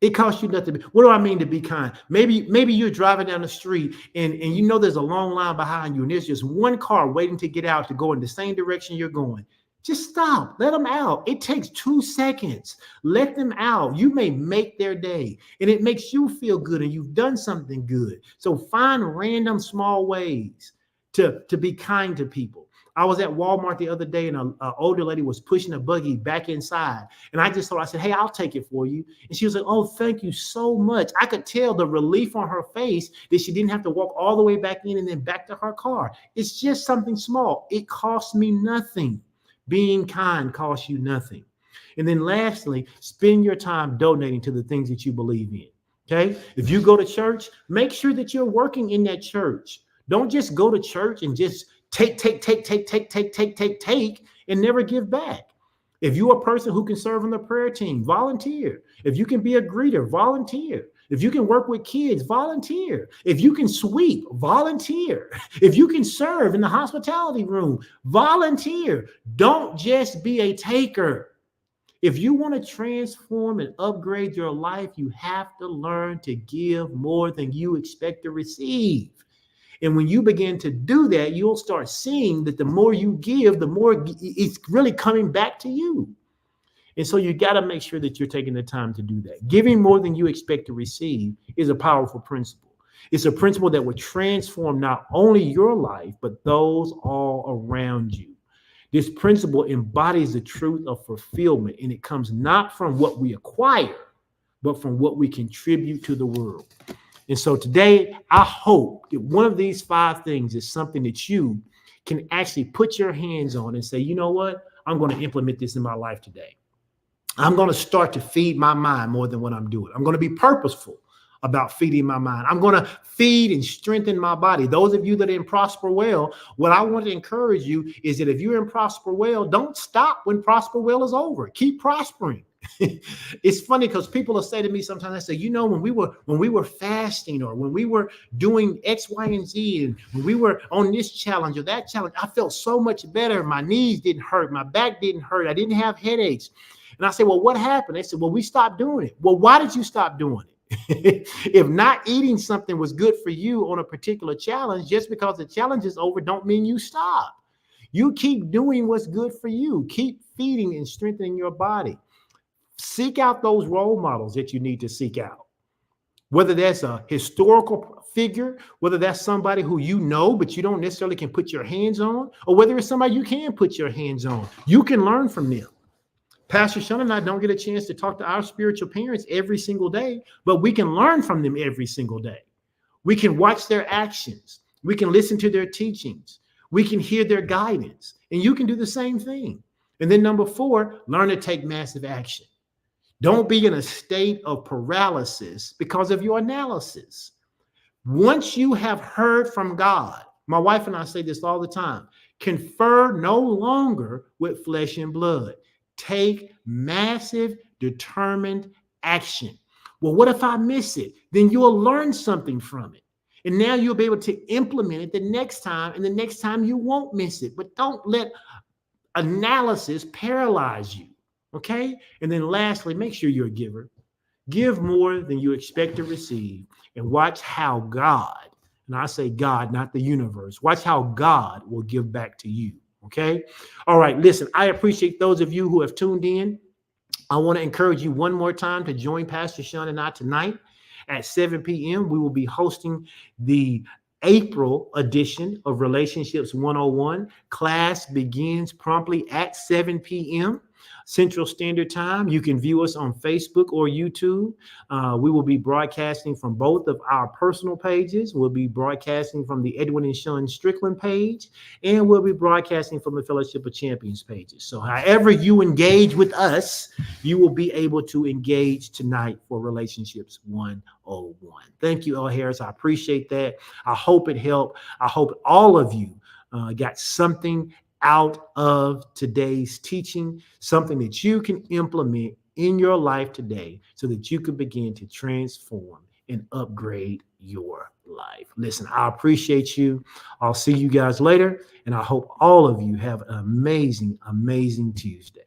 It costs you nothing. What do I mean to be kind? Maybe you're driving down the street and you know there's a long line behind you and there's just one car waiting to get out to go in the same direction you're going. Just stop. Let them out. It takes 2 seconds. Let them out. You may make their day and it makes you feel good and you've done something good. So find random small ways to be kind to people. I was at Walmart the other day and an older lady was pushing a buggy back inside. And I said, "Hey, I'll take it for you." And she was like, "Oh, thank you so much." I could tell the relief on her face that she didn't have to walk all the way back in and then back to her car. It's just something small. It costs me nothing. Being kind costs you nothing. And then lastly, spend your time donating to the things that you believe in. Okay. If you go to church, make sure that you're working in that church. Don't just go to church and just take, and never give back. If you're a person who can serve on the prayer team, volunteer. If you can be a greeter, volunteer. If you can work with kids, volunteer. If you can sweep, volunteer. If you can serve in the hospitality room, volunteer. Don't just be a taker. If you want to transform and upgrade your life, you have to learn to give more than you expect to receive. And when you begin to do that, you'll start seeing that the more you give, the more it's really coming back to you. And so you got to make sure that you're taking the time to do that. Giving more than you expect to receive is a powerful principle. It's a principle that will transform not only your life, but those all around you. This principle embodies the truth of fulfillment, and it comes not from what we acquire, but from what we contribute to the world. And so today, I hope that one of these 5 things is something that you can actually put your hands on and say, you know what? I'm going to implement this in my life today. I'm going to start to feed my mind more than what I'm doing. I'm going to be purposeful about feeding my mind. I'm going to feed and strengthen my body. Those of you that are in Prosper Well, what I want to encourage you is that if you're in Prosper Well, don't stop when Prosper Well is over. Keep prospering. It's funny because people will say to me sometimes, I say, you know, when we were fasting, or when we were doing X, Y, and Z, and when we were on this challenge or that challenge, I felt so much better. My knees didn't hurt. My back didn't hurt. I didn't have headaches. And I say, well, what happened? They said, well, we stopped doing it. Well, why did you stop doing it? If not eating something was good for you on a particular challenge, just because the challenge is over, don't mean you stop. You keep doing what's good for you. Keep feeding and strengthening your body. Seek out those role models that you need to seek out. Whether that's a historical figure, whether that's somebody who you know, but you don't necessarily can put your hands on, or whether it's somebody you can put your hands on. You can learn from them. Pastor Sean and I don't get a chance to talk to our spiritual parents every single day, but we can learn from them every single day. We can watch their actions. We can listen to their teachings. We can hear their guidance, and you can do the same thing. And then number 4, learn to take massive action. Don't be in a state of paralysis because of your analysis. Once you have heard from God, my wife and I say this all the time, confer no longer with flesh and blood. Take massive, determined action. Well, what if I miss it? Then you'll learn something from it. And now you'll be able to implement it the next time, and the next time you won't miss it. But don't let analysis paralyze you, okay? And then lastly, make sure you're a giver. Give more than you expect to receive, and watch how God, and I say God, not the universe, watch how God will give back to you. Okay. All right. Listen, I appreciate those of you who have tuned in. I want to encourage you one more time to join Pastor Sean and I tonight at 7 p.m. We will be hosting the April edition of Relationships 101. Class begins promptly at 7 p.m. Central Standard Time. You can view us on Facebook or YouTube. We will be broadcasting from both of our personal pages. We'll be broadcasting from the Edwin and Sean Strickland page, and we'll be broadcasting from the Fellowship of Champions pages. So however you engage with us, you will be able to engage tonight for Relationships 101. Thank you, El Harris. I appreciate that. I hope it helped. I hope all of you got something out of today's teaching, something that you can implement in your life today so that you can begin to transform and upgrade your life. Listen, I appreciate you. I'll see you guys later, and I hope all of you have an amazing, amazing Tuesday.